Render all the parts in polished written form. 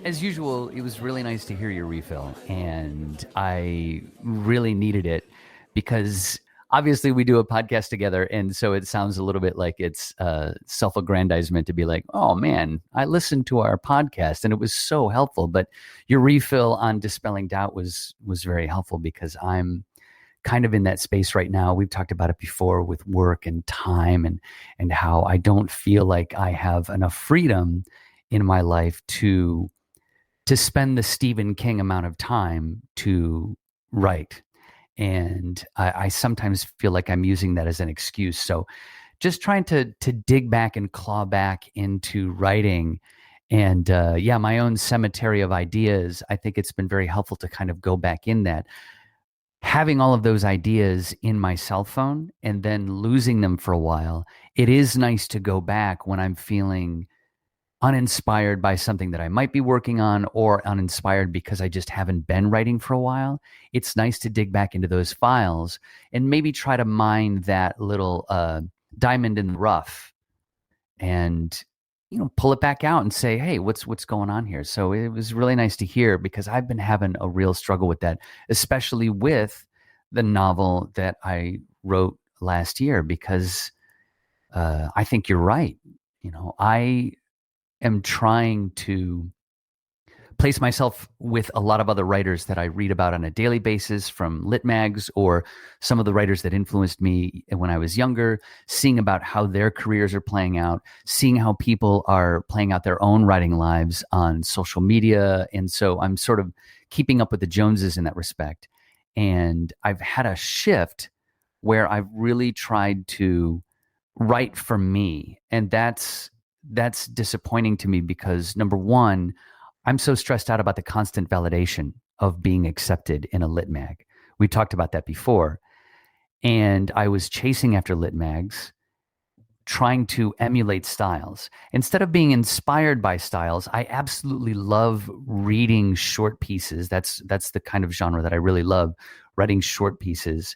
as usual, it was really nice to hear your refill, and I really needed it because obviously we do a podcast together, and so it sounds a little bit like it's self-aggrandizement to be like, "Oh man, I listened to our podcast and it was so helpful." But your refill on dispelling doubt was very helpful because I'm kind of in that space right now. We've talked about it before with work and time and how I don't feel like I have enough freedom in my life to spend the Stephen King amount of time to write. And I sometimes feel like I'm using that as an excuse. So just trying to dig back and claw back into writing. And yeah, my own cemetery of ideas, I think it's been very helpful to kind of go back in that. Having all of those ideas in my cell phone and then losing them for a while, it is nice to go back when I'm feeling uninspired by something that I might be working on or uninspired because I just haven't been writing for a while. It's nice to dig back into those files and maybe try to mine that little diamond in the rough and pull it back out and say, hey, what's going on here? So it was really nice to hear because I've been having a real struggle with that, especially with the novel that I wrote last year, because I think you're right. I am trying to place myself with a lot of other writers that I read about on a daily basis from lit mags or some of the writers that influenced me when I was younger, seeing about how their careers are playing out, seeing how people are playing out their own writing lives on social media. And so I'm sort of keeping up with the Joneses in that respect. And I've had a shift where I've really tried to write for me. And that's disappointing to me because number one, I'm so stressed out about the constant validation of being accepted in a lit mag. We talked about that before. And I was chasing after lit mags, trying to emulate styles. Instead of being inspired by styles, I absolutely love reading short pieces. That's the kind of genre that I really love, writing short pieces.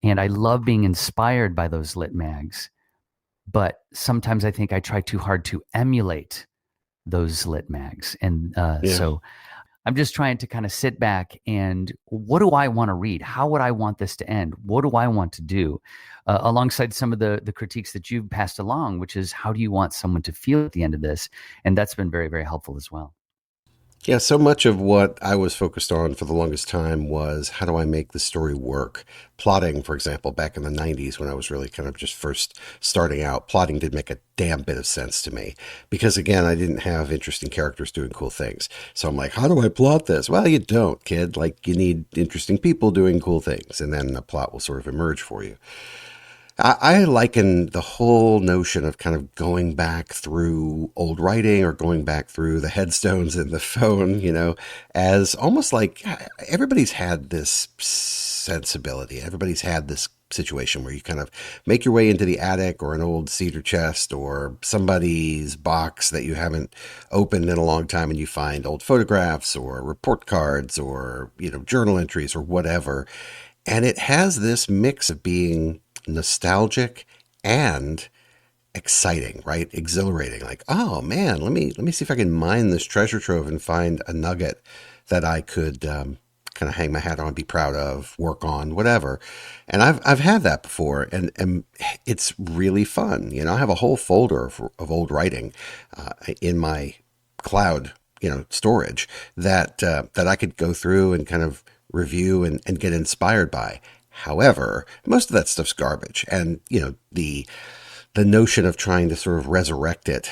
And I love being inspired by those lit mags. But sometimes I think I try too hard to emulate those lit mags. And Yeah. so I'm just trying to kind of sit back and what do I want to read? How would I want this to end? What do I want to do? Alongside some of the critiques that you've passed along, which is how do you want someone to feel at the end of this? And that's been very, very helpful as well. Yeah, so much of what I was focused on for the longest time was how do I make the story work? Plotting, for example, back in the 90s when I was really kind of just first starting out, plotting did make a damn bit of sense to me because, again, I didn't have interesting characters doing cool things. So I'm like, how do I plot this? Well, you don't, kid. Like, you need interesting people doing cool things, and then the plot will sort of emerge for you. I liken the whole notion of kind of going back through old writing or going back through the headstones in the phone, as almost like everybody's had this sensibility. Everybody's had this situation where you kind of make your way into the attic or an old cedar chest or somebody's box that you haven't opened in a long time and you find old photographs or report cards or, journal entries or whatever. And it has this mix of being nostalgic and exciting, right? Exhilarating. Like, oh man, let me see if I can mine this treasure trove and find a nugget that I could kind of hang my hat on, be proud of, work on, whatever. And I've had that before, and it's really fun. I have a whole folder of old writing in my cloud, storage that I could go through and kind of review and get inspired by. However, most of that stuff's garbage, and the notion of trying to sort of resurrect it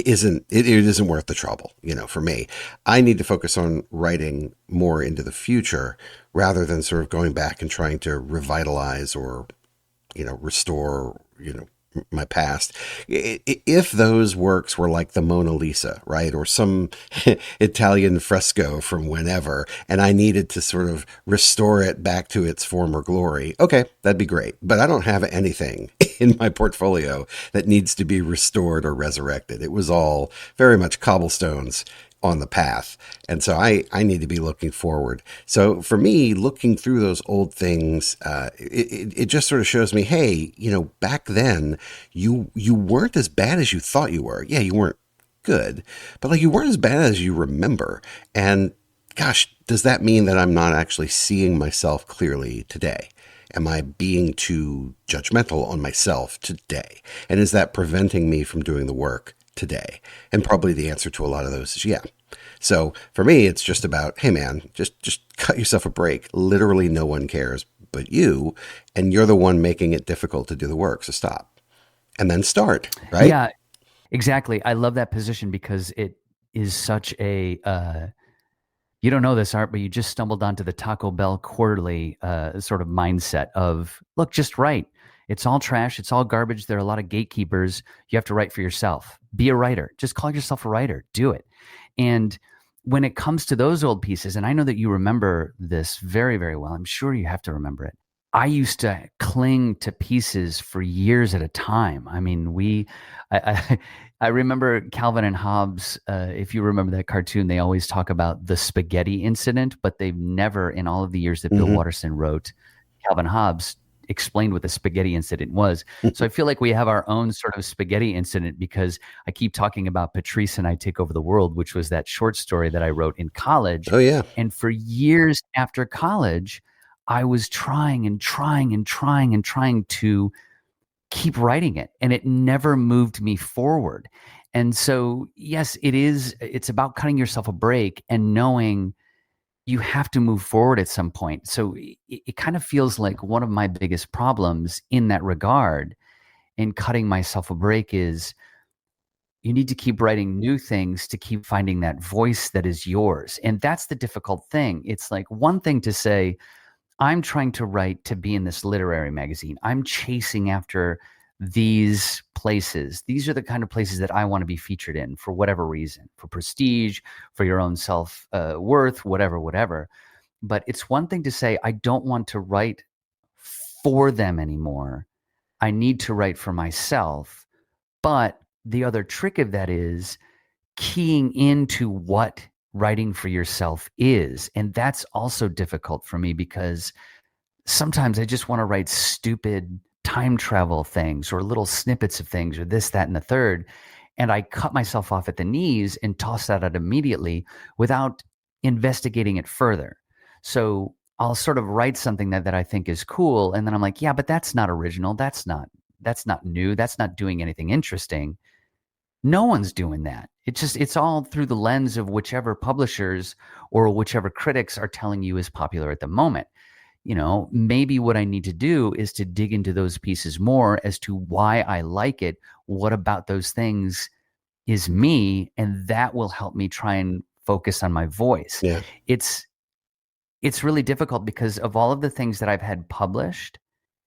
isn't worth the trouble. For me, I need to focus on writing more into the future rather than sort of going back and trying to revitalize or restore my past. If those works were like the Mona Lisa, right, or some Italian fresco from whenever, and I needed to sort of restore it back to its former glory, okay, that'd be great. But I don't have anything in my portfolio that needs to be restored or resurrected. It was all very much cobblestones on the path. And so I need to be looking forward. So for me, looking through those old things, it just sort of shows me, hey, back then you weren't as bad as you thought you were. Yeah, you weren't good, but like you weren't as bad as you remember. And gosh, does that mean that I'm not actually seeing myself clearly today? Am I being too judgmental on myself today? And is that preventing me from doing the work today? And probably the answer to a lot of those is yeah. So for me, it's just about, hey man, just cut yourself a break. Literally no one cares but you, and you're the one making it difficult to do the work. So stop. And then start, right? Yeah, exactly. I love that position because it is such a you don't know this, Art, but you just stumbled onto the Taco Bell quarterly sort of mindset of, look, just write. It's all trash. It's all garbage. There are a lot of gatekeepers. You have to write for yourself. Be a writer. Just call yourself a writer. Do it. And when it comes to those old pieces, and I know that you remember this very, very well. I'm sure you have to remember it. I used to cling to pieces for years at a time. I mean, I, I remember Calvin and Hobbes. If you remember that cartoon, they always talk about the spaghetti incident, but they've never, in all of the years that Bill Mm-hmm. Watterson wrote Calvin Hobbes, explained what the spaghetti incident was. So I feel like we have our own sort of spaghetti incident because I keep talking about Patrice and I Take Over the World, which was that short story that I wrote in college. Oh yeah. And for years after college, I was trying and trying and trying and trying to keep writing it, and it never moved me forward. And so, yes, it's about cutting yourself a break and knowing you have to move forward at some point. So it kind of feels like one of my biggest problems in that regard in cutting myself a break is you need to keep writing new things to keep finding that voice that is yours. And that's the difficult thing. It's like one thing to say, I'm trying to write to be in this literary magazine. I'm chasing after these places. These are the kind of places that I want to be featured in for whatever reason, for prestige, for your own self worth, whatever. But it's one thing to say, I don't want to write for them anymore. I need to write for myself. But the other trick of that is keying into what writing for yourself is. And that's also difficult for me because sometimes I just want to write stupid time travel things or little snippets of things or this, that, and the third. And I cut myself off at the knees and toss that out immediately without investigating it further. So I'll sort of write something that I think is cool. And then I'm like, yeah, but that's not original. That's not new. That's not doing anything interesting. No one's doing that. It's all through the lens of whichever publishers or whichever critics are telling you is popular at the moment. Maybe what I need to do is to dig into those pieces more as to why I like it. What about those things is me? And that will help me try and focus on my voice. Yeah. It's really difficult because of all of the things that I've had published,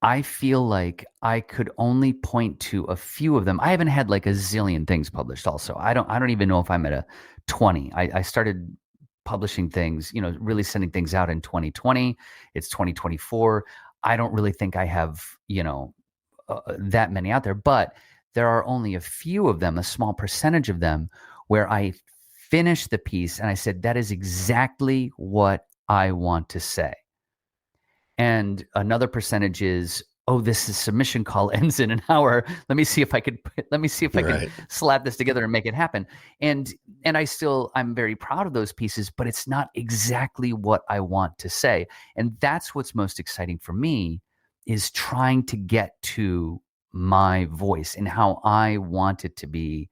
I feel like I could only point to a few of them. I haven't had like a zillion things published also. I don't even know if I'm at a 20. I started publishing things, really sending things out in 2020. It's 2024. I don't really think I have, that many out there, but there are only a few of them, a small percentage of them where I finished the piece and I said, that is exactly what I want to say. And another percentage is, oh, this is submission call ends in an hour. Let me see if I could Right. slap this together and make it happen. And I'm very proud of those pieces, but it's not exactly what I want to say. And that's what's most exciting for me is trying to get to my voice and how I want it to be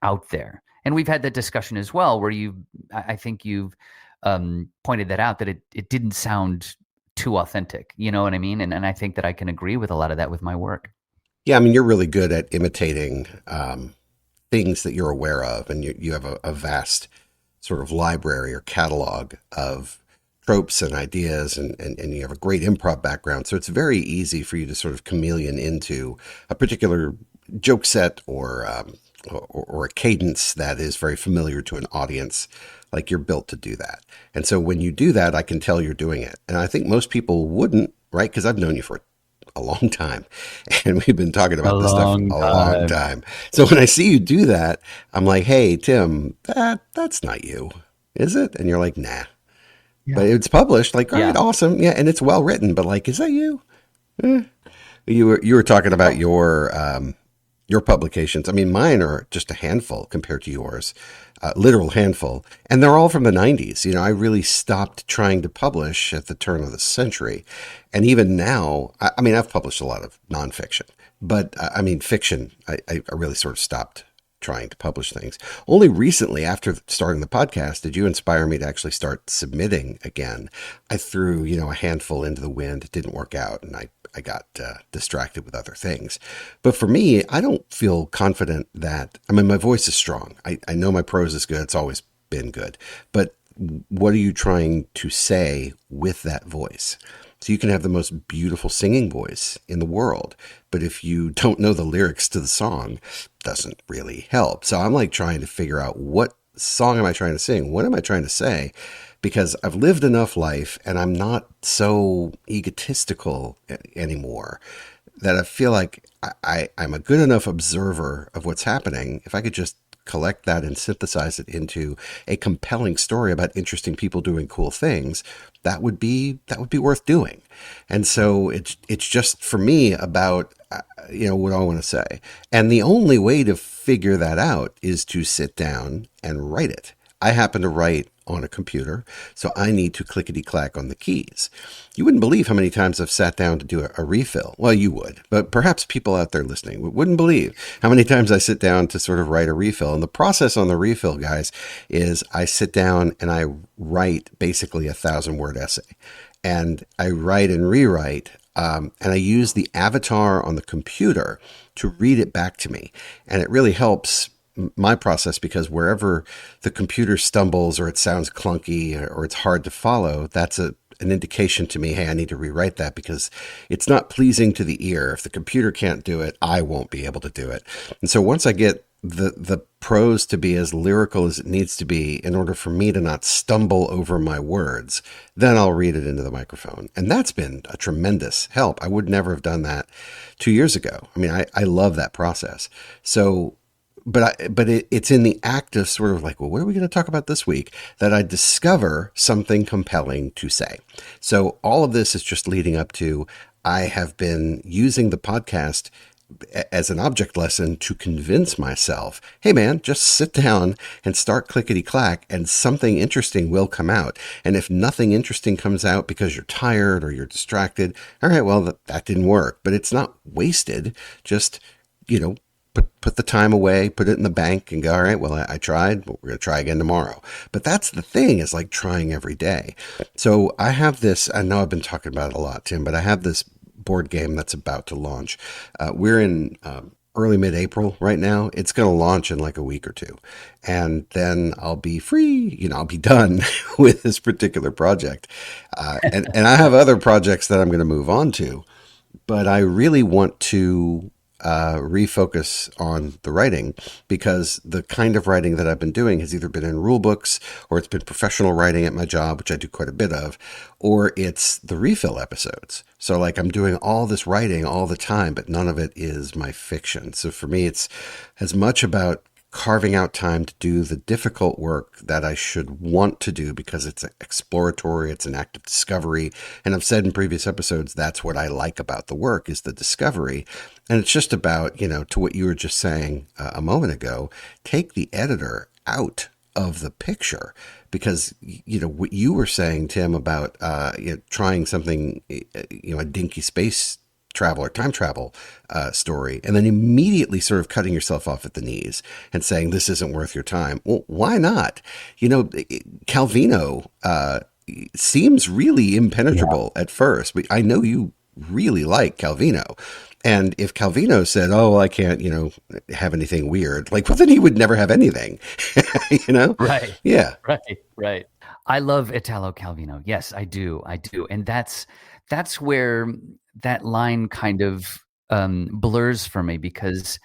out there. And we've had that discussion as well, where I think you've pointed that out, that it didn't sound too authentic. You know what I mean? And I think that I can agree with a lot of that with my work. Yeah, I mean, you're really good at imitating things that you're aware of, and you have a vast sort of library or catalog of tropes and ideas, and you have a great improv background. So it's very easy for you to sort of chameleon into a particular joke set or a cadence that is very familiar to an audience. Like you're built to do that. And so when you do that, I can tell you're doing it. And I think most people wouldn't, right? Because I've known you for a long time and we've been talking about this stuff a long time. So when I see you do that, I'm like, hey, Tim, that's not you, is it? And you're like, nah. Yeah. But it's published. Like, all right, awesome. Yeah. And it's well written, but like, is that you? You were talking about your your publications. I mean, mine are just a handful compared to yours, literal handful, and they're all from the 90s. I really stopped trying to publish at the turn of the century. And even now, I mean, I've published a lot of nonfiction, but I mean, fiction, I really sort of stopped trying to publish things. Only recently, after starting the podcast, did you inspire me to actually start submitting again. I threw, a handful into the wind. It didn't work out, and I got distracted with other things. But for me, I don't feel confident that, I mean, my voice is strong. I know my prose is good. It's always been good. But what are you trying to say with that voice? So you can have the most beautiful singing voice in the world, but if you don't know the lyrics to the song, it doesn't really help. So I'm like trying to figure out, what song am I trying to sing? What am I trying to say? Because I've lived enough life and I'm not so egotistical anymore that I feel like I'm a good enough observer of what's happening. If I could just collect that and synthesize it into a compelling story about interesting people doing cool things, that would be worth doing. And so it's just for me about what I want to say. And the only way to figure that out is to sit down and write it. I happen to write on a computer, so I need to clickety-clack on the keys. You wouldn't believe how many times I've sat down to do a refill. Well, you would, but perhaps people out there listening wouldn't believe how many times I sit down to sort of write a refill. And the process on the refill, guys, is I sit down and I write basically 1,000-word essay. And I write and rewrite, and I use the avatar on the computer to read it back to me. And it really helps my process, because wherever the computer stumbles or it sounds clunky or it's hard to follow, that's an indication to me, hey, I need to rewrite that because it's not pleasing to the ear. If the computer can't do it, I won't be able to do it. And so once I get the prose to be as lyrical as it needs to be in order for me to not stumble over my words, then I'll read it into the microphone. And that's been a tremendous help. I would never have done that 2 years ago. I mean, I love that process. So it's in the act of sort of like, well, what are we going to talk about this week, that I discover something compelling to say. So all of this is just leading up to, I have been using the podcast as an object lesson to convince myself, hey man, just sit down and start clickety clack and something interesting will come out. And if nothing interesting comes out because you're tired or you're distracted, all right, well, that didn't work, but it's not wasted. Just, put the time away, put it in the bank and go, all right, well, I tried, but we're going to try again tomorrow. But that's the thing, is like trying every day. So I have this, I know I've been talking about it a lot, Tim, but I have this board game that's about to launch. We're in early mid-April right now. It's going to launch in like a week or two. And then I'll be free, I'll be done with this particular project. And I have other projects that I'm going to move on to, but I really want to refocus on the writing, because the kind of writing that I've been doing has either been in rule books, or it's been professional writing at my job, which I do quite a bit of, or it's the refill episodes. So like I'm doing all this writing all the time, but none of it is my fiction. So for me, it's as much about carving out time to do the difficult work that I should want to do, because it's exploratory, it's an act of discovery. And I've said in previous episodes, that's what I like about the work, is the discovery. And it's just about, to what you were just saying a moment ago, take the editor out of the picture. Because, what you were saying, Tim, about trying something, a dinky space travel or time travel story, and then immediately sort of cutting yourself off at the knees and saying, this isn't worth your time. Well, why not? Calvino seems really impenetrable at first, but I know you really like Calvino. And if Calvino said, oh, well, I can't, have anything weird, well, then he would never have anything, Right. Yeah. Right. I love Italo Calvino. Yes, I do. And that's where that line kind of blurs for me, because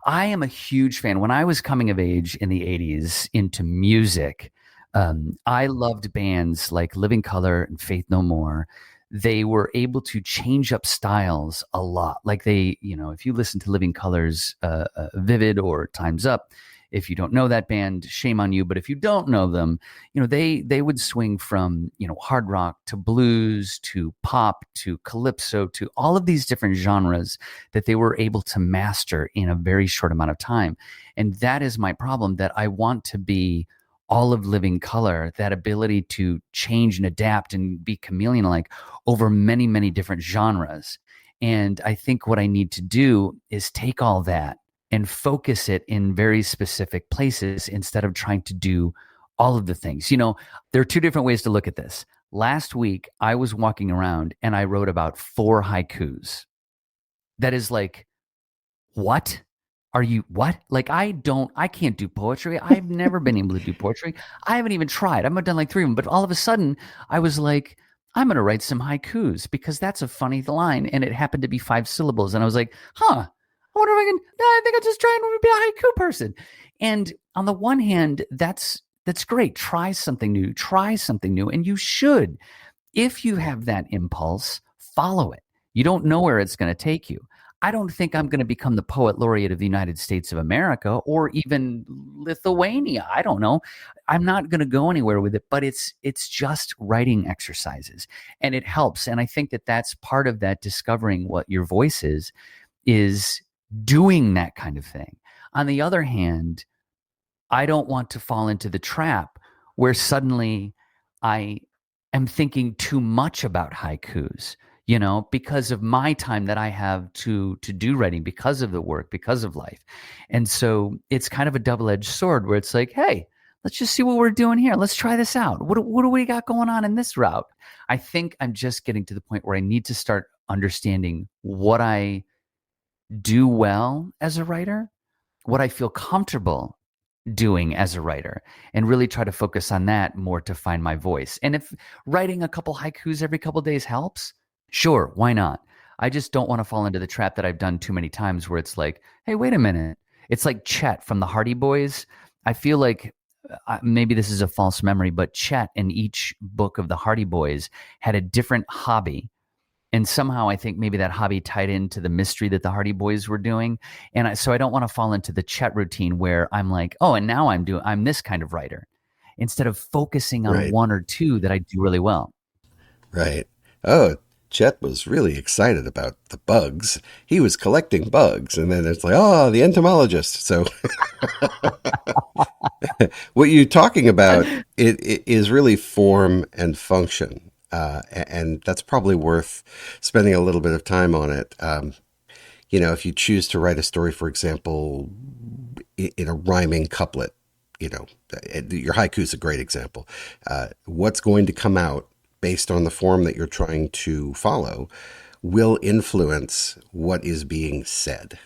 I am a huge fan. When I was coming of age in the 80s into music, I loved bands like Living Colour and Faith No More. They were able to change up styles a lot. Like if you listen to Living Colour's Vivid or Time's Up, If you don't know that band, shame on you. But if you don't know them, they would swing from, hard rock to blues to pop to calypso to all of these different genres that they were able to master in a very short amount of time. And that is my problem, that I want to be all of living color, that ability to change and adapt and be chameleon like over many, many different genres. And I think what I need to do is take all that and focus it in very specific places instead of trying to do all of the things. There are two different ways to look at this. Last week, I was walking around and I wrote about 4 haikus. That is like, what? What? Like, I can't do poetry. I've never been able to do poetry. I haven't even tried. I've done like 3 of them, but all of a sudden I was like, I'm going to write some haikus because that's a funny line. And it happened to be 5 syllables. And I was like, I wonder if I think I'll just try and be a haiku person. And on the one hand, that's great. Try something new. And you should. If you have that impulse, follow it. You don't know where it's going to take you. I don't think I'm going to become the poet laureate of the United States of America or even Lithuania. I don't know. I'm not going to go anywhere with it, but it's just writing exercises, and it helps. And I think that that's part of that, discovering what your voice is doing that kind of thing. On the other hand, I don't want to fall into the trap where suddenly I am thinking too much about haikus, because of my time that I have to do writing, because of the work, because of life. And so it's kind of a double-edged sword where it's like, hey, let's just see what we're doing here. Let's try this out. What do we got going on in this route? I think I'm just getting to the point where I need to start understanding what I do well as a writer, what I feel comfortable doing as a writer, and really try to focus on that more to find my voice. And if writing a couple haikus every couple days helps, sure, why not? I just don't want to fall into the trap that I've done too many times where it's like, hey, wait a minute. It's like Chet from the Hardy Boys. I feel like maybe this is a false memory, but Chet in each book of the Hardy Boys had a different hobby. And somehow I think maybe that hobby tied into the mystery that the Hardy Boys were doing. And so I don't want to fall into the Chet routine where I'm like, oh, and now I'm this kind of writer, instead of focusing on Right. one or two that I do really well. Right. Oh, Chet was really excited about the bugs. He was collecting bugs, and then it's like, oh, the entomologist. So, what you're talking about it is really form and function, and that's probably worth spending a little bit of time on it. If you choose to write a story, for example, in a rhyming couplet, your haiku is a great example. What's going to come out based on the form that you're trying to follow will influence what is being said.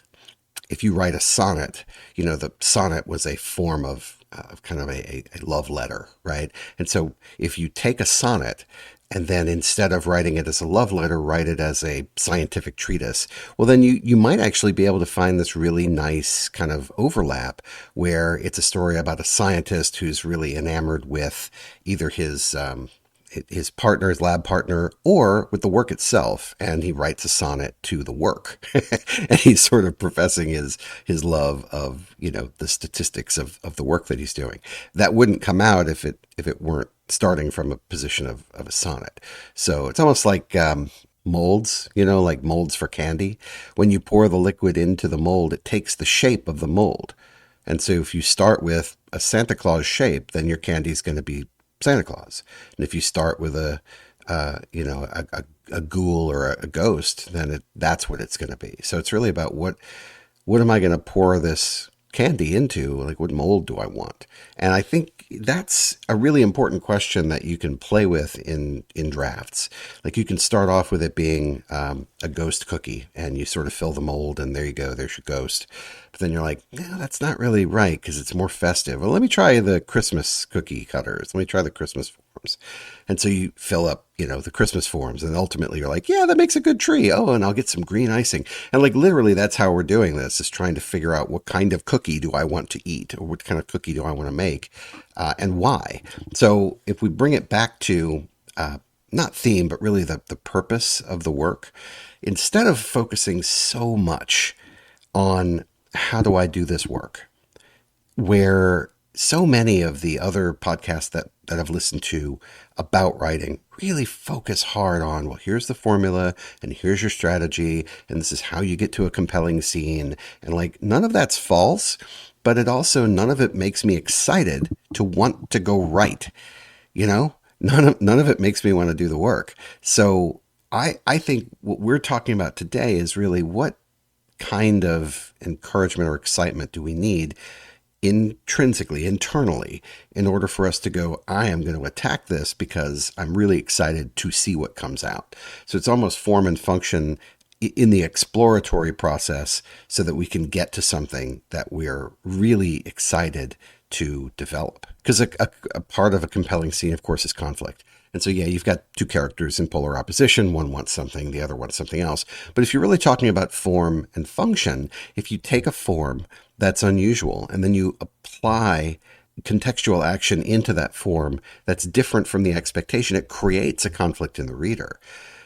If you write a sonnet, the sonnet was a form of kind of a love letter, right? And so if you take a sonnet and then instead of writing it as a love letter, write it as a scientific treatise, well, then you might actually be able to find this really nice kind of overlap where it's a story about a scientist who's really enamored with either his partner, his lab partner, or with the work itself, and he writes a sonnet to the work. And he's sort of professing his love of, the statistics of the work that he's doing. That wouldn't come out if it weren't starting from a position of a sonnet. So it's almost like molds, like molds for candy. When you pour the liquid into the mold, it takes the shape of the mold. And so if you start with a Santa Claus shape, then your candy's going to be Santa Claus. And if you start with a ghoul or a ghost, then that's what it's going to be. So it's really about what am I going to pour this candy into? Like, what mold do I want? And I think that's a really important question that you can play with in drafts. Like, you can start off with it being a ghost cookie, and you sort of fill the mold, and there you go, there's your ghost. But then you're like, no, that's not really right because it's more festive. Well, let me try the Christmas cookie cutters. Let me try the Christmas forms. And so you fill up, the Christmas forms, and ultimately you're like, yeah, that makes a good tree. Oh, and I'll get some green icing. And like, literally, that's how we're doing this, is trying to figure out what kind of cookie do I want to eat, or what kind of cookie do I want to make, and why. So if we bring it back to not theme, but really the purpose of the work, instead of focusing so much on how do I do this work, where so many of the other podcasts that I've listened to about writing really focus hard on, well, here's the formula and here's your strategy and this is how you get to a compelling scene. And like, none of that's false, but it also, none of it makes me excited to want to go write, you know? None of it makes me want to do the work. So I think what we're talking about today is really what kind of encouragement or excitement do we need intrinsically, internally, in order for us to go, I am going to attack this because I'm really excited to see what comes out. So it's almost form and function in the exploratory process so that we can get to something that we're really excited to develop. Because a part of a compelling scene, of course, is conflict. And so, yeah, you've got two characters in polar opposition. One wants something, the other wants something else. But if you're really talking about form and function, if you take a form that's unusual and then you apply contextual action into that form that's different from the expectation, it creates a conflict in the reader.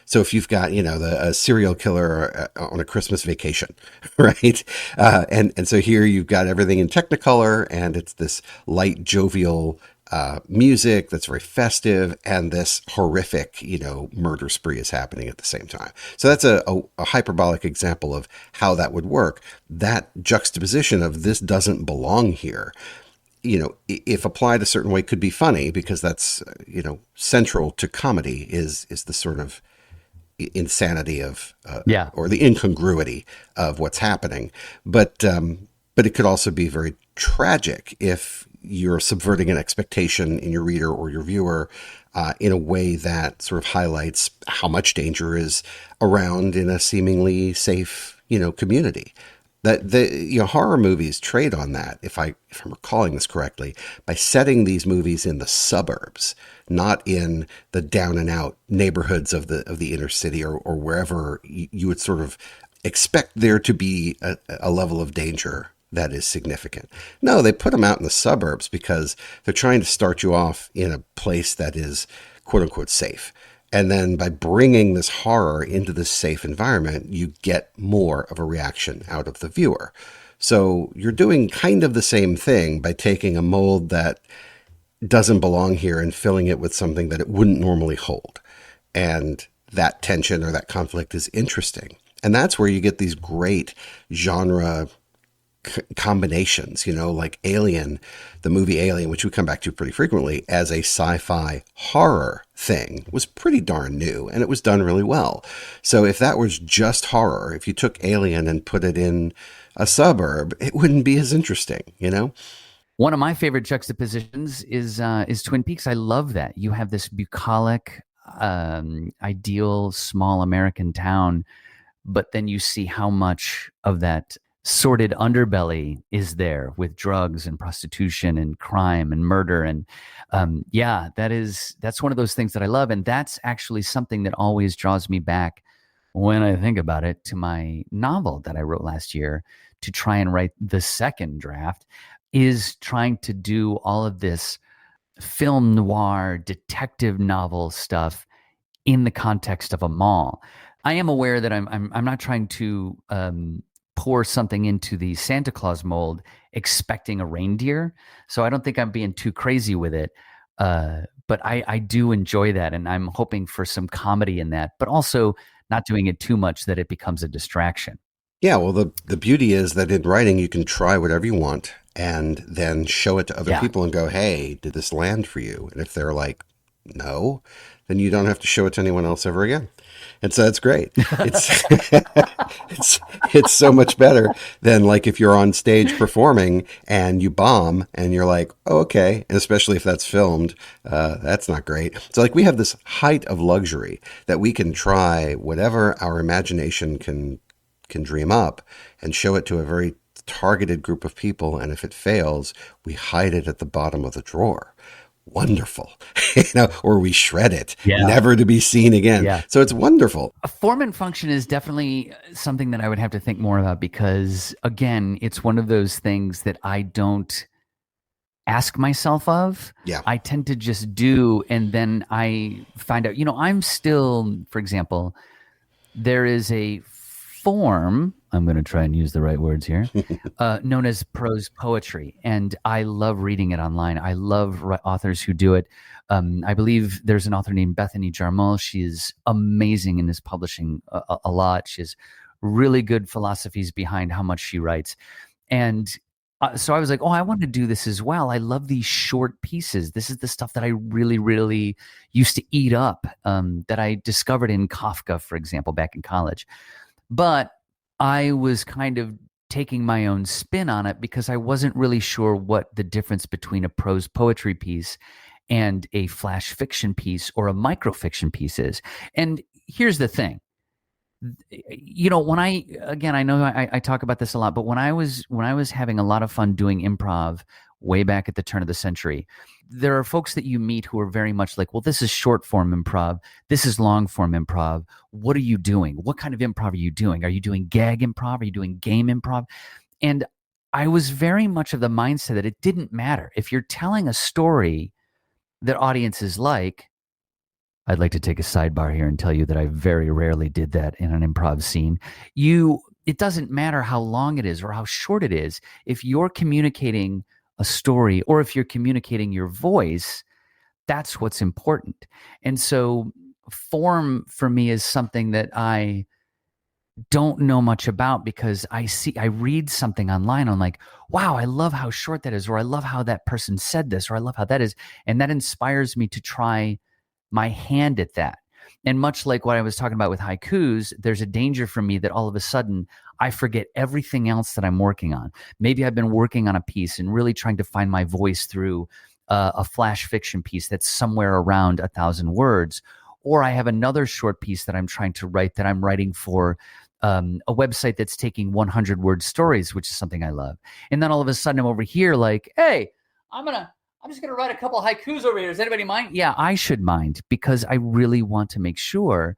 So if you've got, a serial killer on a Christmas vacation, right? And so here you've got everything in Technicolor and it's this light, jovial music that's very festive, and this horrific, murder spree is happening at the same time. So that's a hyperbolic example of how that would work. That juxtaposition of this doesn't belong here, if applied a certain way, could be funny because that's, central to comedy is the sort of insanity of, Yeah. or the incongruity of what's happening. But it could also be very tragic if you're subverting an expectation in your reader or your viewer in a way that sort of highlights how much danger is around in a seemingly safe, community. That the horror movies trade on that, if I'm recalling this correctly, by setting these movies in the suburbs, not in the down and out neighborhoods of the inner city or wherever you would sort of expect there to be a level of danger that is significant. No, they put them out in the suburbs because they're trying to start you off in a place that is quote unquote safe. And then by bringing this horror into this safe environment, you get more of a reaction out of the viewer. So you're doing kind of the same thing by taking a mold that doesn't belong here and filling it with something that it wouldn't normally hold. And that tension or that conflict is interesting. And that's where you get these great genre combinations, like Alien, the movie Alien, which we come back to pretty frequently as a sci-fi horror thing, was pretty darn new and it was done really well. So if that was just horror, if you took Alien and put it in a suburb, it wouldn't be as interesting, One of my favorite juxtapositions is Twin Peaks. I love that you have this bucolic, ideal small American town, but then you see how much of that sordid underbelly is there with drugs and prostitution and crime and murder. And that's one of those things that I love. And that's actually something that always draws me back, when I think about it, to my novel that I wrote last year to try and write the second draft, is trying to do all of this film noir detective novel stuff in the context of a mall. I am aware that I'm not trying to pour something into the Santa Claus mold expecting a reindeer. So I don't think I'm being too crazy with it. But I do enjoy that. And I'm hoping for some comedy in that, but also not doing it too much that it becomes a distraction. Yeah, well, the beauty is that in writing, you can try whatever you want and then show it to other people and go, hey, did this land for you? And if they're like, no, then you don't have to show it to anyone else ever again. And so that's great. It's it's so much better than like if you're on stage performing and you bomb and you're like, oh, okay. And especially if that's filmed, that's not great. So like we have this height of luxury that we can try whatever our imagination can dream up and show it to a very targeted group of people. And if it fails, we hide it at the bottom of the drawer. Wonderful, or we shred it, never to be seen again. Yeah. So it's wonderful. A form and function is definitely something that I would have to think more about because, again, it's one of those things that I don't ask myself of. Yeah. I tend to just do, and then I find out, I'm still, for example, there is a form I'm going to try and use the right words here, known as prose poetry. And I love reading it online. I love authors who do it. I believe there's an author named Bethany Jarmel. She is amazing and is publishing a lot. She has really good philosophies behind how much she writes. And so I was like, oh, I want to do this as well. I love these short pieces. This is the stuff that I really, really used to eat up, that I discovered in Kafka, for example, back in college. But I was kind of taking my own spin on it because I wasn't really sure what the difference between a prose poetry piece and a flash fiction piece or a microfiction piece is. And here's the thing. When I know I talk about this a lot, but when I was having a lot of fun doing improv way back at the turn of the century, there are folks that you meet who are very much like, well, this is short form improv, this is long form improv. What are you doing? What kind of improv are you doing? Are you doing gag improv? Are you doing game improv? And I was very much of the mindset that it didn't matter. If you're telling a story that audiences like, I'd like to take a sidebar here and tell you that I very rarely did that in an improv scene. It doesn't matter how long it is or how short it is. If you're communicating a story or if you're communicating your voice, that's what's important. And so form for me is something that I don't know much about because I read something online. I'm like, wow, I love how short that is, or I love how that person said this, or I love how that is. And that inspires me to try my hand at that. And much like what I was talking about with haikus, there's a danger for me that all of a sudden I forget everything else that I'm working on. Maybe I've been working on a piece and really trying to find my voice through a flash fiction piece that's somewhere around 1,000 words. Or I have another short piece that I'm trying to write that I'm writing for a website that's taking 100-word stories, which is something I love. And then all of a sudden I'm over here like, hey, I'm just going to write a couple haikus over here. Does anybody mind? Yeah, I should mind because I really want to make sure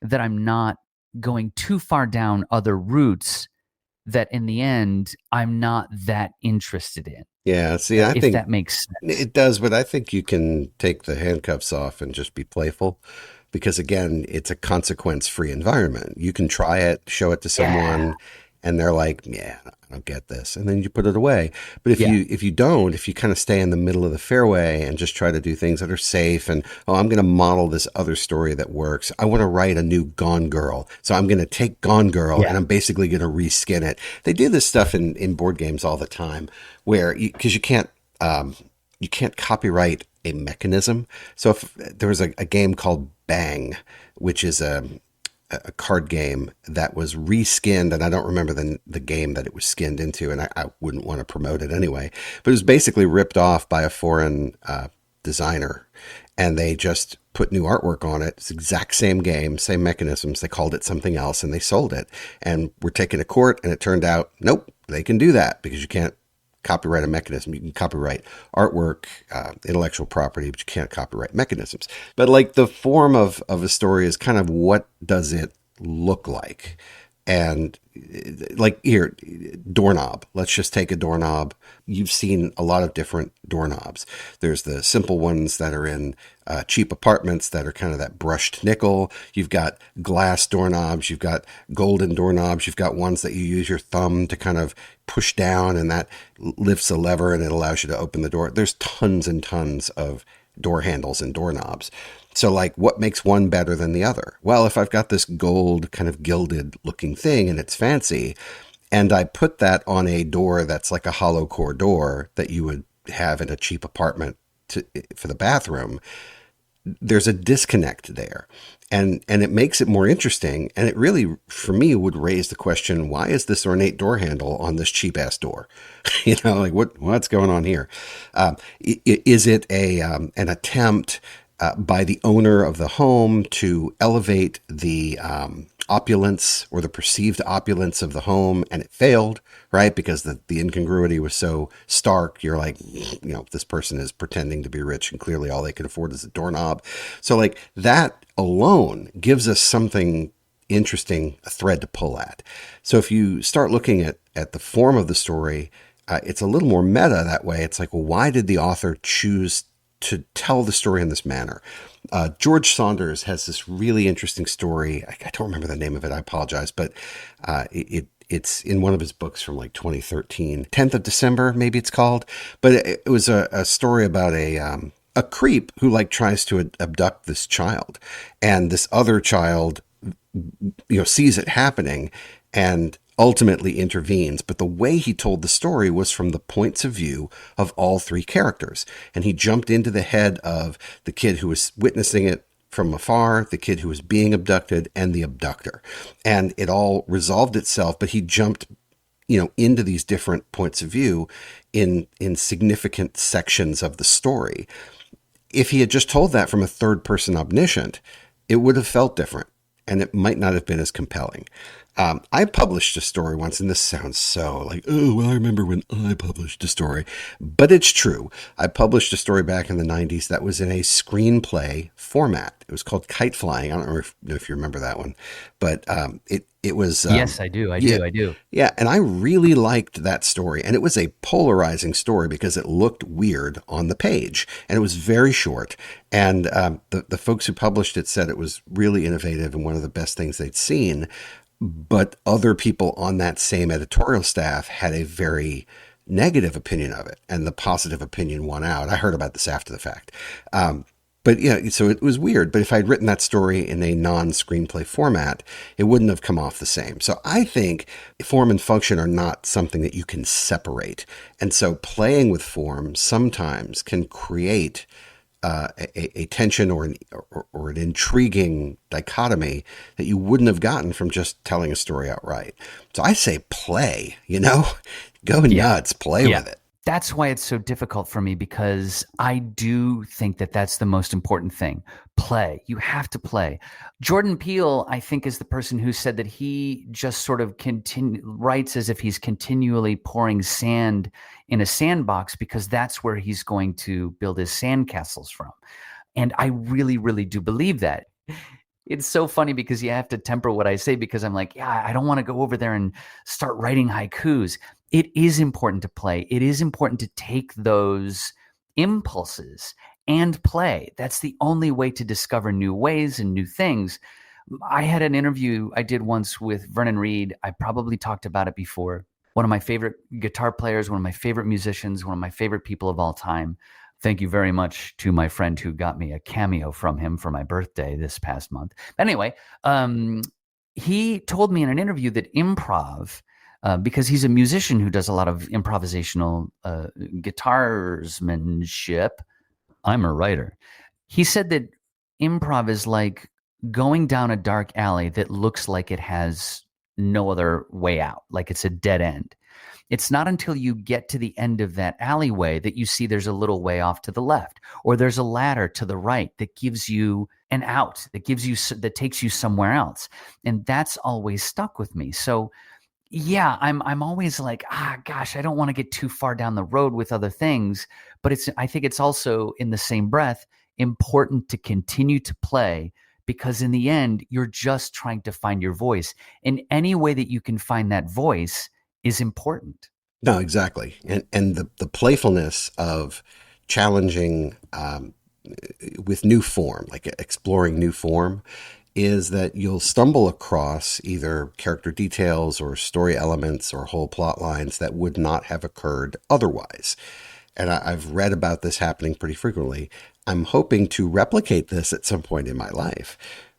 that I'm not going too far down other routes that in the end, I'm not that interested in. Yeah, see, I If think that makes sense. it does, but I think you can take the handcuffs off and just be playful because, again, it's a consequence-free environment. You can try it, show it to Yeah. someone, and they're like, "Yeah, I don't get this," and then you put it away. But Yeah. if you kind of stay in the middle of the fairway and just try to do things that are safe, and oh, I'm going to model this other story that works. I want to write a new Gone Girl, so I'm going to take Gone Girl and Yeah. I'm basically going to reskin it. They do this stuff in board games all the time, where because you can't copyright a mechanism. So if there was a game called Bang, which is a card game that was reskinned, and I don't remember the game that it was skinned into, and I wouldn't want to promote it anyway. But it was basically ripped off by a foreign designer, and they just put new artwork on it. It's the exact same game, same mechanisms. They called it something else, and they sold it. And we're taken to court, and it turned out, nope, they can do that because you can't copyright a mechanism. You can copyright artwork, intellectual property, but you can't copyright mechanisms. But like the form of a story is kind of what does it look like? And like here, doorknob. Let's just take a doorknob. You've seen a lot of different doorknobs. There's the simple ones that are in cheap apartments that are kind of that brushed nickel. You've got glass doorknobs. You've got golden doorknobs. You've got ones that you use your thumb to kind of push down and that lifts a lever and it allows you to open the door. There's tons and tons of door handles and doorknobs. So like what makes one better than the other? Well, if I've got this gold kind of gilded looking thing and it's fancy and I put that on a door that's like a hollow core door that you would have in a cheap apartment for the bathroom, there's a disconnect there. And it makes it more interesting. And it really, for me, would raise the question, why is this ornate door handle on this cheap ass door? Like what's going on here? Is it an attempt by the owner of the home to elevate the opulence or the perceived opulence of the home, and it failed, right? Because the incongruity was so stark. You're like, this person is pretending to be rich and clearly all they can afford is a doorknob. So like that alone gives us something interesting, a thread to pull at. So if you start looking at the form of the story, it's a little more meta that way. It's like, well, why did the author choose to tell the story in this manner? George Saunders has this really interesting story. I don't remember the name of it. I apologize, but It's in one of his books from like 2013, 10th of December, maybe it's called. But it was a story about a creep who like tries to abduct this child, and this other child, sees it happening and ultimately intervenes. But the way he told the story was from the points of view of all three characters. And he jumped into the head of the kid who was witnessing it from afar, the kid who was being abducted, and the abductor. And it all resolved itself, but he jumped into these different points of view in significant sections of the story. If he had just told that from a third person omniscient, it would have felt different, and it might not have been as compelling. I published a story once, and this sounds so like, oh, well, I remember when I published a story. But it's true. I published a story back in the 90s that was in a screenplay format. It was called Kite Flying. I don't know if you remember that one. But it was... Yes, I do. I yeah, do. I do. Yeah, and I really liked that story. And it was a polarizing story because it looked weird on the page. And it was very short. And the folks who published it said it was really innovative and one of the best things they'd seen. But other people on that same editorial staff had a very negative opinion of it, and the positive opinion won out. I heard about this after the fact. But yeah, so it was weird. But if I'd written that story in a non-screenplay format, it wouldn't have come off the same. So I think form and function are not something that you can separate. And so playing with form sometimes can create a tension or an intriguing dichotomy that you wouldn't have gotten from just telling a story outright. So I say play, go nuts, play with it. That's why it's so difficult for me, because I do think that that's the most important thing. Play. You have to play. Jordan Peele, I think, is the person who said that he just sort of writes as if he's continually pouring sand in a sandbox, because that's where he's going to build his sandcastles from. And I really, really do believe that. It's so funny because you have to temper what I say, because I'm like, yeah, I don't want to go over there and start writing haikus. It is important to play. It is important to take those impulses and play. That's the only way to discover new ways and new things. I had an interview I did once with Vernon Reid. I probably talked about it before. One of my favorite guitar players, one of my favorite musicians, one of my favorite people of all time. Thank you very much to my friend who got me a cameo from him for my birthday this past month. Anyway, he told me in an interview that improv, because he's a musician who does a lot of improvisational guitarsmanship. I'm a writer. He said that improv is like going down a dark alley that looks like it has no other way out, like it's a dead end. It's not until you get to the end of that alleyway that you see there's a little way off to the left, or there's a ladder to the right that gives you an out, that takes you somewhere else. And that's always stuck with me. So yeah, I'm always like, gosh, I don't want to get too far down the road with other things. But I think it's also, in the same breath, important to continue to play, because in the end, you're just trying to find your voice. And any way that you can find that voice is important. No, exactly. And the playfulness of challenging with new form, like exploring new form, is that you'll stumble across either character details or story elements or whole plot lines that would not have occurred otherwise. And I've read about this happening pretty frequently. I'm hoping to replicate this at some point in my life,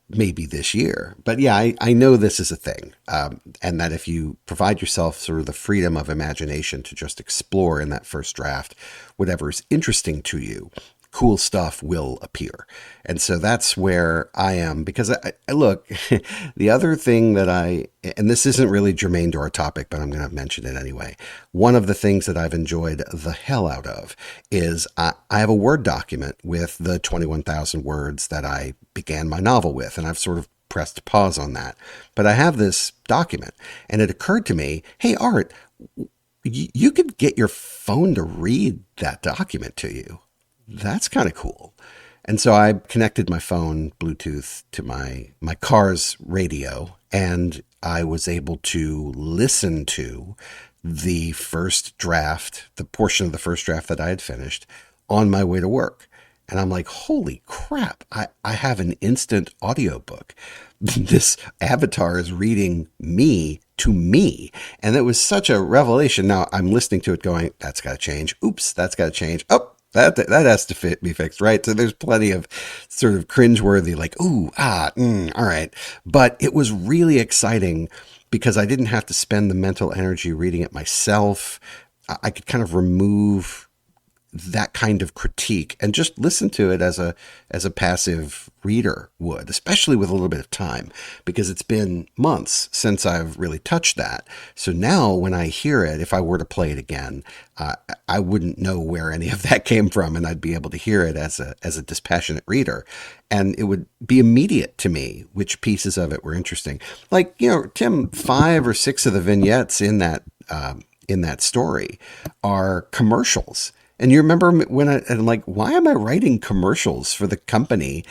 maybe this year. But yeah, I know this is a thing. And that if you provide yourself sort of the freedom of imagination to just explore in that first draft, whatever is interesting to you, cool stuff will appear. And so that's where I am, because I look, the other thing that and this isn't really germane to our topic, but I'm going to mention it anyway. One of the things that I've enjoyed the hell out of is I have a Word document with the 21,000 words that I began my novel with, and I've sort of pressed pause on that. But I have this document, and it occurred to me, hey, Art, you could get your phone to read that document to you. That's kind of cool. And so I connected my phone Bluetooth to my car's radio, and I was able to listen to the first draft, the portion of the first draft that I had finished, on my way to work. And I'm like, holy crap, I have an instant audiobook. This avatar is reading me to me. And it was such a revelation. Now I'm listening to it going, that's got to change. Oops, that's got to change. Oh, that has to be fixed, right? So there's plenty of sort of cringeworthy, like, ooh, all right. But it was really exciting because I didn't have to spend the mental energy reading it myself. I could kind of remove that kind of critique and just listen to it as a passive reader would, especially with a little bit of time, because it's been months since I've really touched that. So now when I hear it, if I were to play it again, I wouldn't know where any of that came from, and I'd be able to hear it as a dispassionate reader, and it would be immediate to me which pieces of it were interesting. Like, Tim, 5 or 6 of the vignettes in that story are commercials. And you remember when I'm like, why am I writing commercials for the company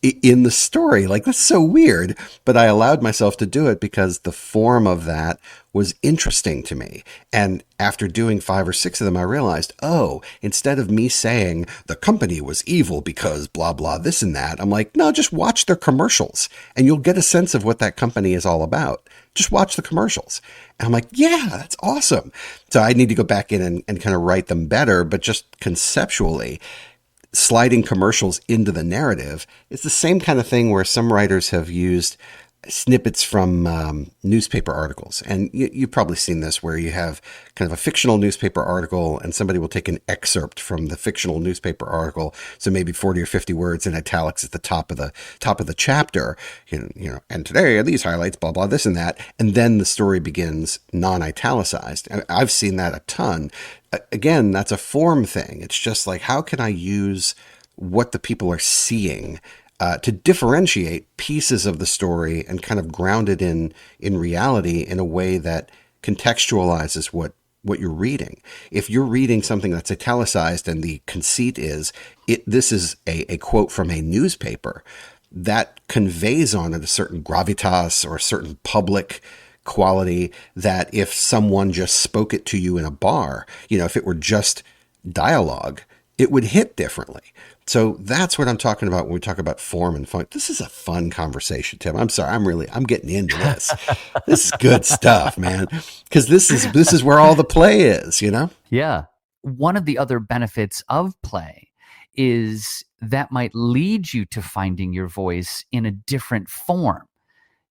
in the story? Like, that's so weird. But I allowed myself to do it because the form of that was interesting to me. And after doing 5 or 6 of them, I realized, oh, instead of me saying the company was evil because blah, blah, this and that, I'm like, no, just watch their commercials and you'll get a sense of what that company is all about. Just watch the commercials. And I'm like, yeah, that's awesome. So I need to go back in and kind of write them better, but just conceptually, sliding commercials into the narrative is the same kind of thing where some writers have used snippets from newspaper articles. And you've probably seen this where you have kind of a fictional newspaper article and somebody will take an excerpt from the fictional newspaper article. So maybe 40 or 50 words in italics at the top of the chapter, and today are these highlights, blah, blah, this and that. And then the story begins non-italicized. And I've seen that a ton. Again, that's a form thing. It's just like, how can I use what the people are seeing to differentiate pieces of the story and kind of ground it in reality in a way that contextualizes what you're reading. If you're reading something that's italicized and the conceit is this is a quote from a newspaper, that conveys on it a certain gravitas or a certain public quality that if someone just spoke it to you in a bar, if it were just dialogue, it would hit differently. So that's what I'm talking about when we talk about form and fun. This is a fun conversation, Tim. I'm sorry. I'm getting into this. This is good stuff, man. Because this is where all the play is, Yeah. One of the other benefits of play is that might lead you to finding your voice in a different form.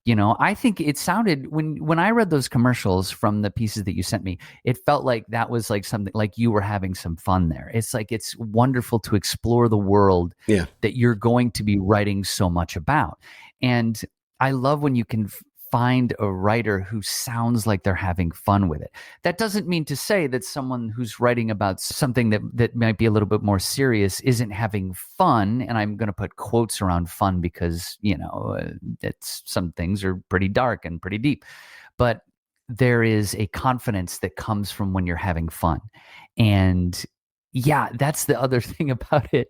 I think it sounded when I read those commercials from the pieces that you sent me, it felt like that was like something like you were having some fun there. It's like, it's wonderful to explore the world that you're going to be writing so much about. And I love when you can find a writer who sounds like they're having fun with it. That doesn't mean to say that someone who's writing about something that might be a little bit more serious isn't having fun. And I'm going to put quotes around fun because, it's some things are pretty dark and pretty deep. But there is a confidence that comes from when you're having fun. And yeah, that's the other thing about it.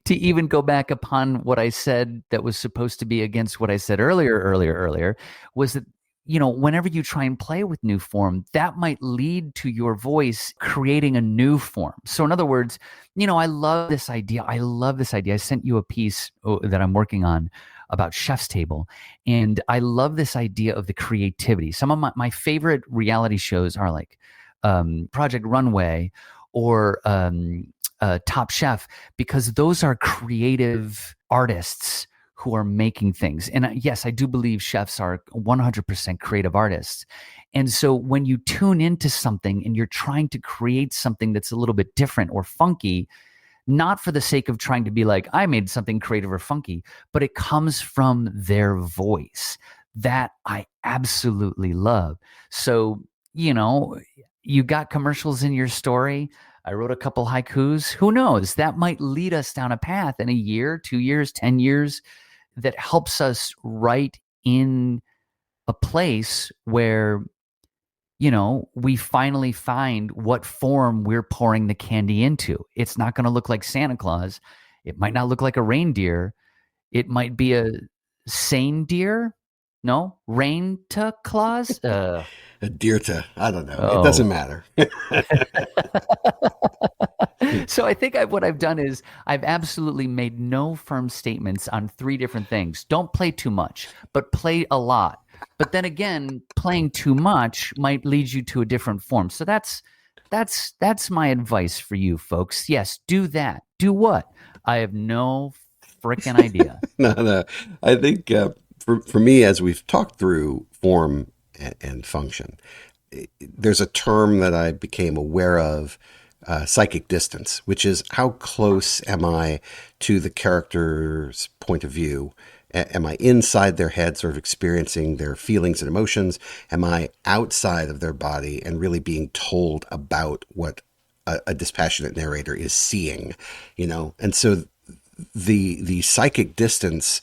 To even go back upon what I said that was supposed to be against what I said earlier, was that, whenever you try and play with new form, that might lead to your voice creating a new form. So in other words, I love this idea. I sent you a piece that I'm working on about Chef's Table. And I love this idea of the creativity. Some of my favorite reality shows are like Project Runway or Top Chef, because those are creative artists who are making things. And yes, I do believe chefs are 100% creative artists. And so when you tune into something and you're trying to create something that's a little bit different or funky, not for the sake of trying to be like, I made something creative or funky, but it comes from their voice that I absolutely love. So, you got commercials in your story. I wrote a couple haikus. Who knows? That might lead us down a path in a year, 2 years, 10 years that helps us write in a place where, we finally find what form we're pouring the candy into. It's not going to look like Santa Claus. It might not look like a reindeer. It might be a sane deer. No, rain to Claus. A deer to, I don't know. It Oh. doesn't matter. So I think what I've done is I've absolutely made no firm statements on three different things. Don't play too much, but play a lot. But then again, playing too much might lead you to a different form. So that's my advice for you folks. Yes, do that. Do what? I have no freaking idea. No, no. I think for me, as we've talked through form and function, there's a term that I became aware of, psychic distance, which is how close am I to the character's point of view? Am I inside their head, sort of experiencing their feelings and emotions? Am I outside of their body and really being told about what a dispassionate narrator is seeing? And so the psychic distance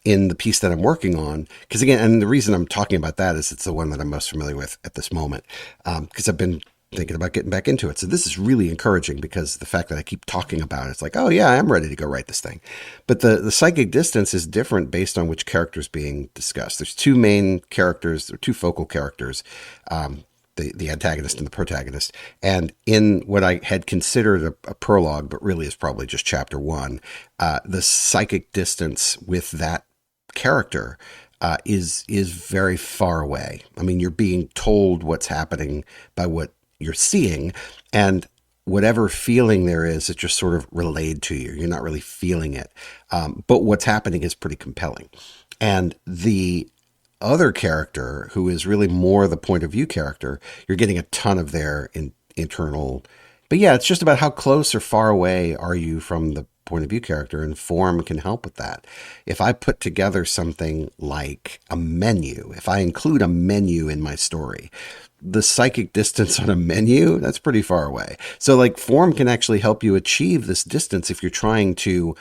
in the piece that I'm working on, because again, and the reason I'm talking about that is it's the one that I'm most familiar with at this moment, because I've been thinking about getting back into it. So this is really encouraging because the fact that I keep talking about it, it's like, oh yeah, I'm ready to go write this thing. But the psychic distance is different based on which character is being discussed. There's two main characters, or two focal characters, the antagonist and the protagonist. And in what I had considered a prologue, but really is probably just chapter one, the psychic distance with that character is very far away. I mean, you're being told what's happening by what you're seeing, and whatever feeling there is, it's just sort of relayed to you. You're not really feeling it, but what's happening is pretty compelling. And the other character, who is really more the point of view character, you're getting a ton of their internal. But yeah, it's just about how close or far away are you from the point of view character, and form can help with that. If I put together something like a menu, if I include a menu in my story, the psychic distance on a menu, that's pretty far away. So like form can actually help you achieve this distance if you're trying to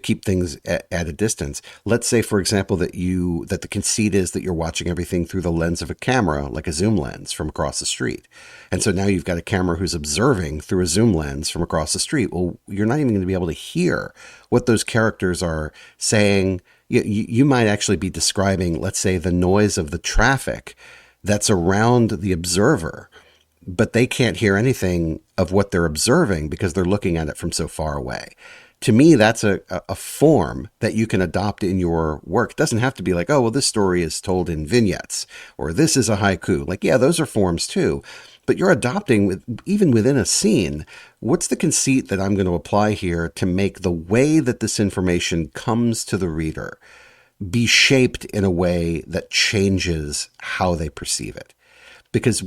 keep things at a distance. Let's say, for example, that the conceit is that you're watching everything through the lens of a camera, like a zoom lens from across the street. And so now you've got a camera who's observing through a zoom lens from across the street. Well, you're not even going to be able to hear what those characters are saying. You might actually be describing, let's say, the noise of the traffic that's around the observer, but they can't hear anything of what they're observing because they're looking at it from so far away. To me, that's a form that you can adopt in your work. It doesn't have to be like, oh, well, this story is told in vignettes, or this is a haiku. Like, yeah, those are forms too. But you're adopting, even within a scene, what's the conceit that I'm going to apply here to make the way that this information comes to the reader be shaped in a way that changes how they perceive it? Because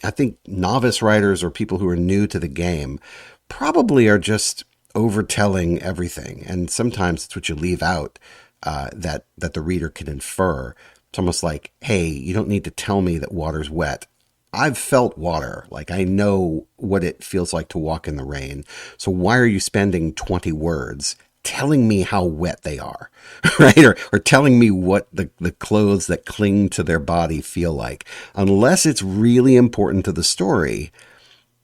I think novice writers or people who are new to the game probably are just overtelling everything, and sometimes it's what you leave out that the reader can infer. It's almost like, hey, you don't need to tell me that water's wet. I've felt water. Like, I know what it feels like to walk in the rain. So why are you spending 20 words telling me how wet they are, right? Or telling me what the clothes that cling to their body feel like? Unless it's really important to the story,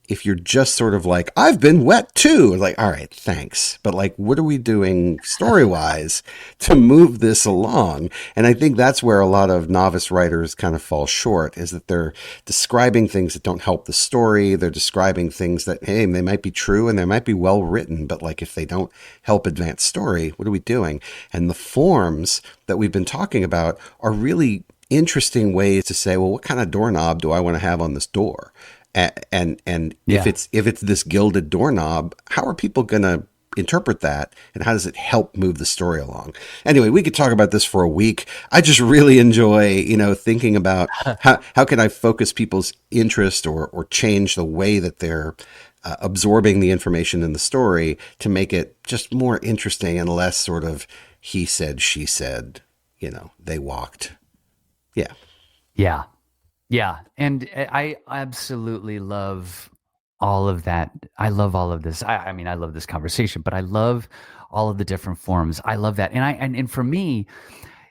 if you're just sort of like, I've been wet too, like, all right, thanks. But like, what are we doing story-wise to move this along? And I think that's where a lot of novice writers kind of fall short, is that they're describing things that don't help the story. They're describing things that, hey, they might be true and they might be well written, but like, if they don't help advance story, what are we doing? And the forms that we've been talking about are really interesting ways to say, well, what kind of doorknob do I want to have on this door? And Yeah. if it's this gilded doorknob, how are people going to interpret that, and how does it help move the story along? Anyway, we could talk about this for a week. I just really enjoy, thinking about how can I focus people's interest or change the way that they're absorbing the information in the story to make it just more interesting and less sort of he said, she said, they walked. Yeah. Yeah. Yeah. And I absolutely love all of that. I love all of this. I mean, I love this conversation, but I love all of the different forms. I love that. And for me,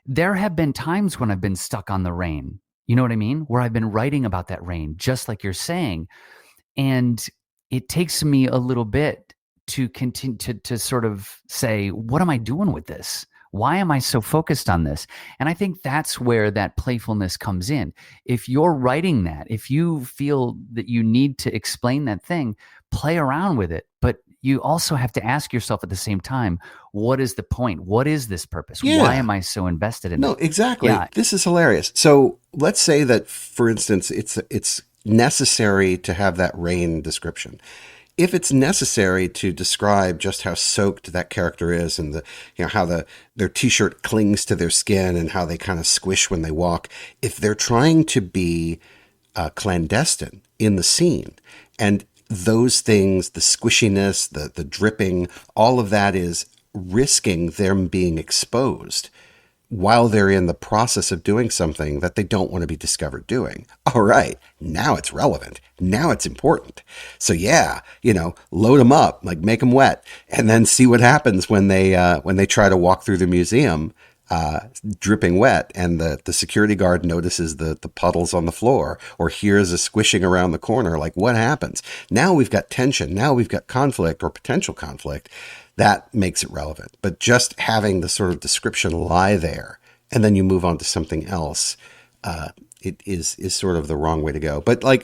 there have been times when I've been stuck on the rain. You know what I mean? Where I've been writing about that rain, just like you're saying. And it takes me a little bit to continue to sort of say, what am I doing with this? Why am I so focused on this? And I think that's where that playfulness comes in. If you're writing that, if you feel that you need to explain that thing, play around with it, but you also have to ask yourself at the same time, what is the point? What is this purpose? Why Yeah. am I so invested in No, it? exactly. Yeah. This is hilarious. So let's say that, for instance, it's necessary to have that rain description. If it's necessary to describe just how soaked that character is, and how their t-shirt clings to their skin and how they kind of squish when they walk, if they're trying to be clandestine in the scene, and those things, the squishiness, the dripping, all of that is risking them being exposed while they're in the process of doing something that they don't want to be discovered doing. All right, now it's relevant. Now it's important. So yeah, load them up, like make them wet, and then see what happens when they try to walk through the museum, dripping wet, and the security guard notices the puddles on the floor or hears a squishing around the corner. Like, what happens? Now we've got tension. Now we've got conflict or potential conflict. That makes it relevant. But just having the sort of description lie there and then you move on to something else, it is sort of the wrong way to go. But like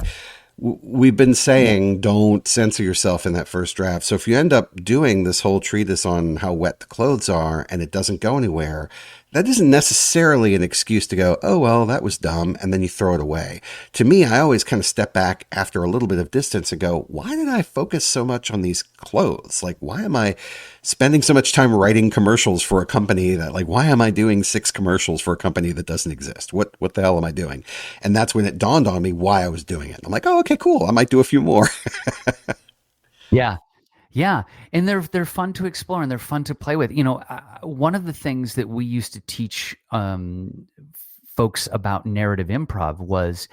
we've been saying, don't censor yourself in that first draft. So if you end up doing this whole treatise on how wet the clothes are and it doesn't go anywhere, that isn't necessarily an excuse to go, oh, well, that was dumb, and then you throw it away. To me, I always kind of step back after a little bit of distance and go, why did I focus so much on these clothes? Like, why am I spending so much time writing commercials for a company why am I doing 6 commercials for a company that doesn't exist? What the hell am I doing? And that's when it dawned on me why I was doing it. I'm like, oh, okay, cool. I might do a few more. Yeah. Yeah, and they're fun to explore and they're fun to play with. One of the things that we used to teach folks about narrative improv was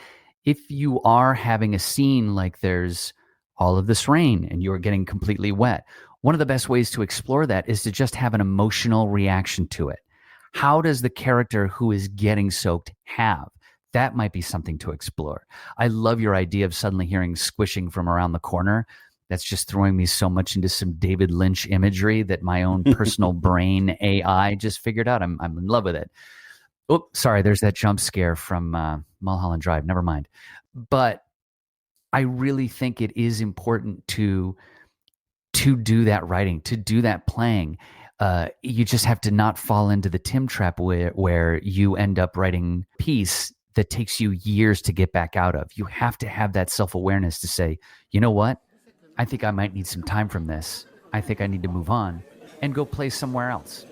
if you are having a scene like there's all of this rain and you're getting completely wet, one of the best ways to explore that is to just have an emotional reaction to it. How does the character who is getting soaked have? That might be something to explore. I love your idea of suddenly hearing squishing from around the corner. That's just throwing me so much into some David Lynch imagery that my own personal brain AI just figured out. I'm in love with it. Oh, sorry, there's that jump scare from Mulholland Drive. Never mind. But I really think it is important to do that writing, to do that playing. You just have to not fall into the Tim trap where you end up writing a piece that takes you years to get back out of. You have to have that self-awareness to say, you know what? I think I might need some time from this. I think I need to move on and go play somewhere else.